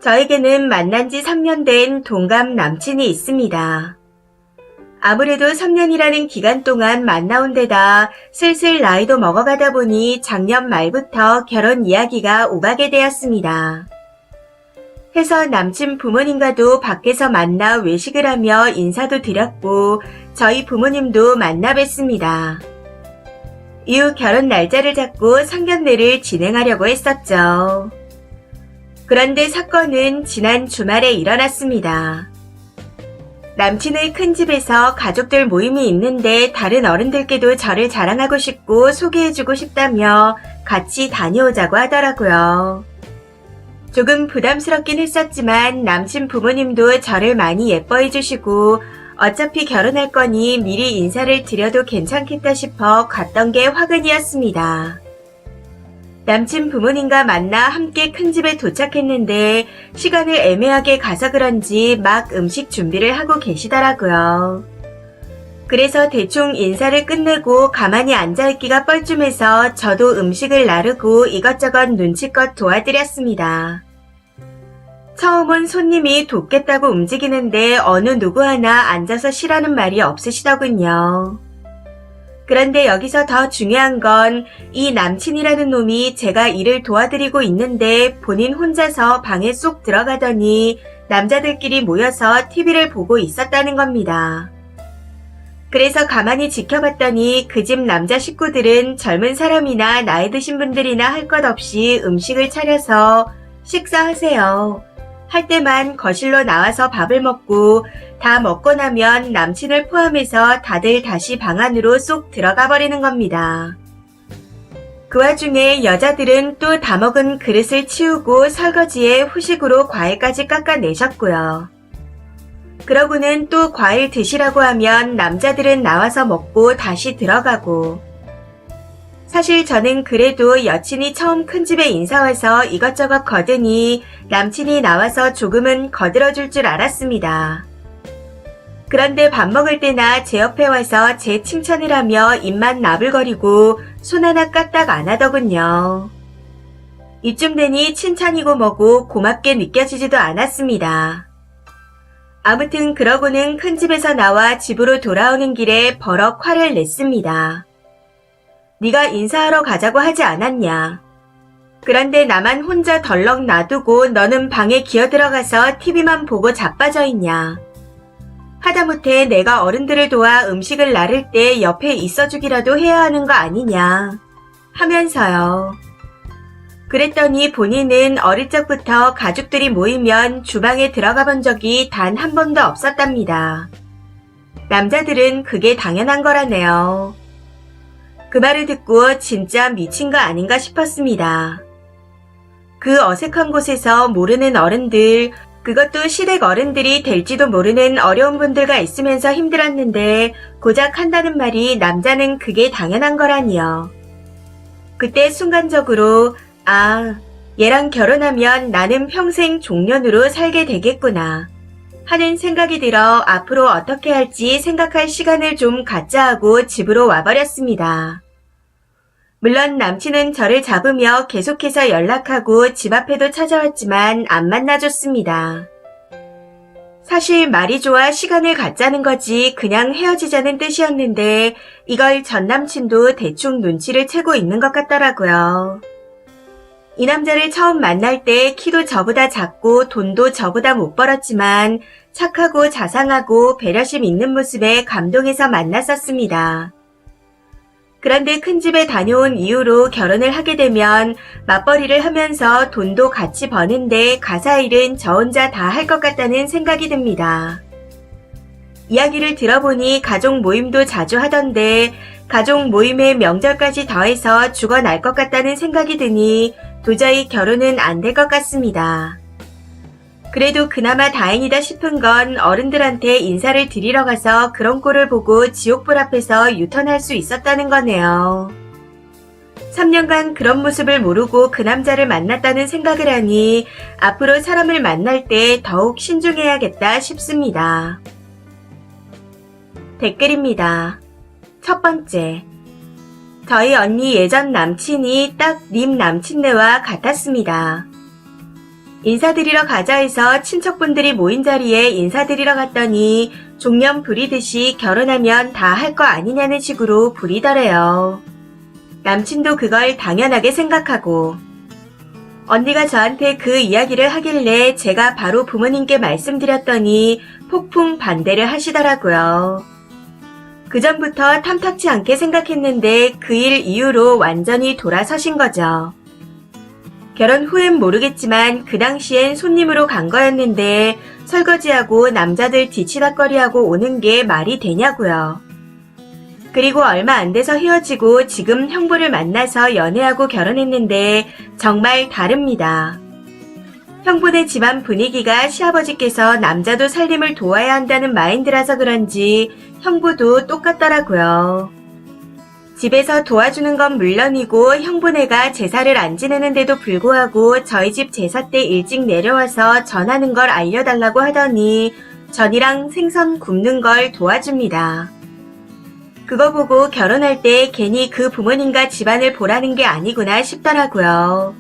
저에게는 만난 지 3년 된 동갑 남친이 있습니다. 아무래도 3년이라는 기간 동안 만나온 데다 슬슬 나이도 먹어가다 보니 작년 말부터 결혼 이야기가 오가게 되었습니다. 해서 남친 부모님과도 밖에서 만나 외식을 하며 인사도 드렸고 저희 부모님도 만나 뵀습니다. 이후 결혼 날짜를 잡고 상견례를 진행하려고 했었죠. 그런데 사건은 지난 주말에 일어났습니다. 남친의 큰 집에서 가족들 모임이 있는데 다른 어른들께도 저를 자랑하고 싶고 소개해주고 싶다며 같이 다녀오자고 하더라고요. 조금 부담스럽긴 했었지만 남친 부모님도 저를 많이 예뻐해 주시고 어차피 결혼할 거니 미리 인사를 드려도 괜찮겠다 싶어 갔던 게 화근이었습니다. 남친 부모님과 만나 함께 큰 집에 도착했는데 시간을 애매하게 가서 그런지 막 음식 준비를 하고 계시더라고요. 그래서 대충 인사를 끝내고 가만히 앉아있기가 뻘쭘해서 저도 음식을 나르고 이것저것 눈치껏 도와드렸습니다. 처음 온 손님이 돕겠다고 움직이는데 어느 누구 하나 앉아서 쉬라는 말이 없으시더군요. 그런데 여기서 더 중요한 건 이 남친이라는 놈이 제가 일을 도와드리고 있는데 본인 혼자서 방에 쏙 들어가더니 남자들끼리 모여서 TV를 보고 있었다는 겁니다. 그래서 가만히 지켜봤더니 그 집 남자 식구들은 젊은 사람이나 나이 드신 분들이나 할 것 없이 음식을 차려서 식사하세요. 할 때만 거실로 나와서 밥을 먹고 다 먹고 나면 남친을 포함해서 다들 다시 방 안으로 쏙 들어가 버리는 겁니다. 그 와중에 여자들은 또 다 먹은 그릇을 치우고 설거지에 후식으로 과일까지 깎아내셨고요. 그러고는 또 과일 드시라고 하면 남자들은 나와서 먹고 다시 들어가고. 사실 저는 그래도 여친이 처음 큰 집에 인사 와서 이것저것 거드니 남친이 나와서 조금은 거들어줄 줄 알았습니다. 그런데 밥 먹을 때나 제 옆에 와서 제 칭찬을 하며 입만 나불거리고 손 하나 까딱 안 하더군요. 이쯤 되니 칭찬이고 뭐고 고맙게 느껴지지도 않았습니다. 아무튼 그러고는 큰 집에서 나와 집으로 돌아오는 길에 버럭 화를 냈습니다. 네가 인사하러 가자고 하지 않았냐. 그런데 나만 혼자 덜렁 놔두고 너는 방에 기어들어가서 TV만 보고 자빠져 있냐. 하다못해 내가 어른들을 도와 음식을 나를 때 옆에 있어주기라도 해야 하는 거 아니냐 하면서요. 그랬더니 본인은 어릴 적부터 가족들이 모이면 주방에 들어가 본 적이 단 한 번도 없었답니다. 남자들은 그게 당연한 거라네요. 그 말을 듣고 진짜 미친 거 아닌가 싶었습니다. 그 어색한 곳에서 모르는 어른들, 그것도 시댁 어른들이 될지도 모르는 어려운 분들과 있으면서 힘들었는데 고작 한다는 말이 남자는 그게 당연한 거라니요. 그때 순간적으로 아, 얘랑 결혼하면 나는 평생 종년으로 살게 되겠구나 하는 생각이 들어 앞으로 어떻게 할지 생각할 시간을 좀 갖자 하고 집으로 와버렸습니다. 물론 남친은 저를 잡으며 계속해서 연락하고 집 앞에도 찾아왔지만 안 만나줬습니다. 사실 말이 좋아 시간을 갖자는 거지 그냥 헤어지자는 뜻이었는데 이걸 전 남친도 대충 눈치를 채고 있는 것 같더라고요. 이 남자를 처음 만날 때 키도 저보다 작고 돈도 저보다 못 벌었지만 착하고 자상하고 배려심 있는 모습에 감동해서 만났었습니다. 그런데 큰 집에 다녀온 이후로 결혼을 하게 되면 맞벌이를 하면서 돈도 같이 버는데 가사일은 저 혼자 다 할 것 같다는 생각이 듭니다. 이야기를 들어보니 가족 모임도 자주 하던데 가족 모임에 명절까지 더해서 죽어날 것 같다는 생각이 드니 도저히 결혼은 안 될 것 같습니다. 그래도 그나마 다행이다 싶은 건 어른들한테 인사를 드리러 가서 그런 꼴을 보고 지옥불 앞에서 유턴할 수 있었다는 거네요. 3년간 그런 모습을 모르고 그 남자를 만났다는 생각을 하니 앞으로 사람을 만날 때 더욱 신중해야겠다 싶습니다. 댓글입니다. 첫 번째. 저희 언니 예전 남친이 딱 님 남친네와 같았습니다. 인사드리러 가자 해서 친척분들이 모인 자리에 인사드리러 갔더니 종년 부리듯이 결혼하면 다 할 거 아니냐는 식으로 부리더래요. 남친도 그걸 당연하게 생각하고 언니가 저한테 그 이야기를 하길래 제가 바로 부모님께 말씀드렸더니 폭풍 반대를 하시더라고요. 그전부터 탐탁치 않게 생각했는데 그 일 이후로 완전히 돌아서신 거죠. 결혼 후엔 모르겠지만 그 당시엔 손님으로 간 거였는데 설거지하고 남자들 뒤치다꺼리하고 오는 게 말이 되냐고요. 그리고 얼마 안 돼서 헤어지고 지금 형부를 만나서 연애하고 결혼했는데 정말 다릅니다. 형부네 집안 분위기가 시아버지께서 남자도 살림을 도와야 한다는 마인드라서 그런지 형부도 똑같더라고요. 집에서 도와주는 건 물론이고 형부네가 제사를 안 지내는데도 불구하고 저희 집 제사 때 일찍 내려와서 전하는 걸 알려달라고 하더니 전이랑 생선 굽는 걸 도와줍니다. 그거 보고 결혼할 때 괜히 그 부모님과 집안을 보라는 게 아니구나 싶더라고요.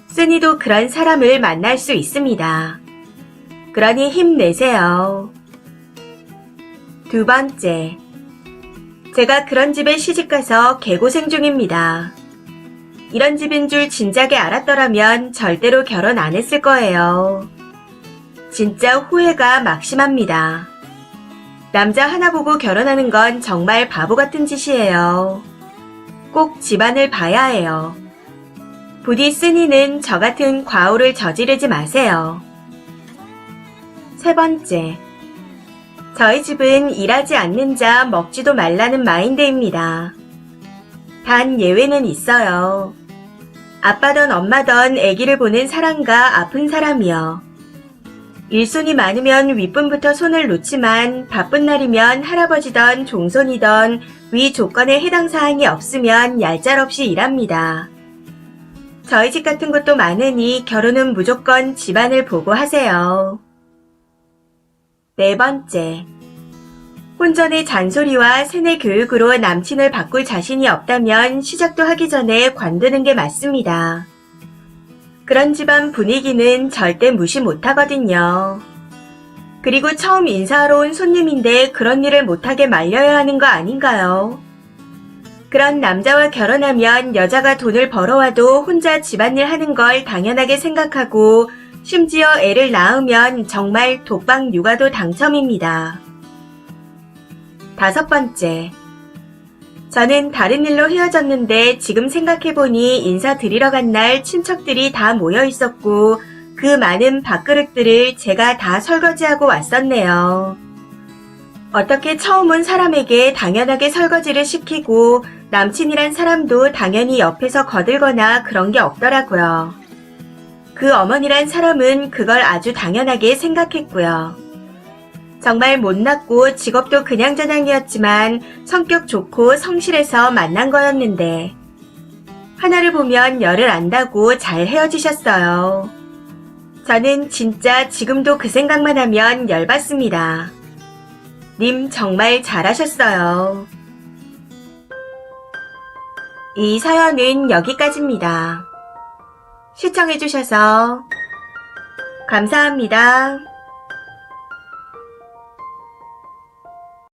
쓰니도 그런 사람을 만날 수 있습니다. 그러니 힘내세요. 두 번째, 제가 그런 집에 시집가서 개고생 중입니다. 이런 집인 줄 진작에 알았더라면 절대로 결혼 안 했을 거예요. 진짜 후회가 막심합니다. 남자 하나 보고 결혼하는 건 정말 바보 같은 짓이에요. 꼭 집안을 봐야 해요. 부디 쓰니는 저 같은 과오를 저지르지 마세요. 세 번째, 저희 집은 일하지 않는 자 먹지도 말라는 마인드입니다. 단 예외는 있어요. 아빠든 엄마든 아기를 보는 사람과 아픈 사람이요. 일손이 많으면 윗분부터 손을 놓지만 바쁜 날이면 할아버지든 종손이든 위 조건에 해당 사항이 없으면 얄짤없이 일합니다. 저희 집 같은 것도 많으니 결혼은 무조건 집안을 보고 하세요. 네 번째, 혼전의 잔소리와 세뇌 교육으로 남친을 바꿀 자신이 없다면 시작도 하기 전에 관두는 게 맞습니다. 그런 집안 분위기는 절대 무시 못하거든요. 그리고 처음 인사하러 온 손님인데 그런 일을 못하게 말려야 하는 거 아닌가요? 그런 남자와 결혼하면 여자가 돈을 벌어와도 혼자 집안일 하는 걸 당연하게 생각하고 심지어 애를 낳으면 정말 독방 육아도 당첨입니다. 다섯 번째, 저는 다른 일로 헤어졌는데 지금 생각해보니 인사드리러 간 날 친척들이 다 모여 있었고 그 많은 밥그릇들을 제가 다 설거지하고 왔었네요. 어떻게 처음 온 사람에게 당연하게 설거지를 시키고 남친이란 사람도 당연히 옆에서 거들거나 그런 게 없더라고요. 그 어머니란 사람은 그걸 아주 당연하게 생각했고요. 정말 못났고 직업도 그냥저냥이었지만 성격 좋고 성실해서 만난 거였는데 하나를 보면 열을 안다고 잘 헤어지셨어요. 저는 진짜 지금도 그 생각만 하면 열받습니다. 님 정말 잘하셨어요. 이 사연은 여기까지입니다. 시청해주셔서 감사합니다.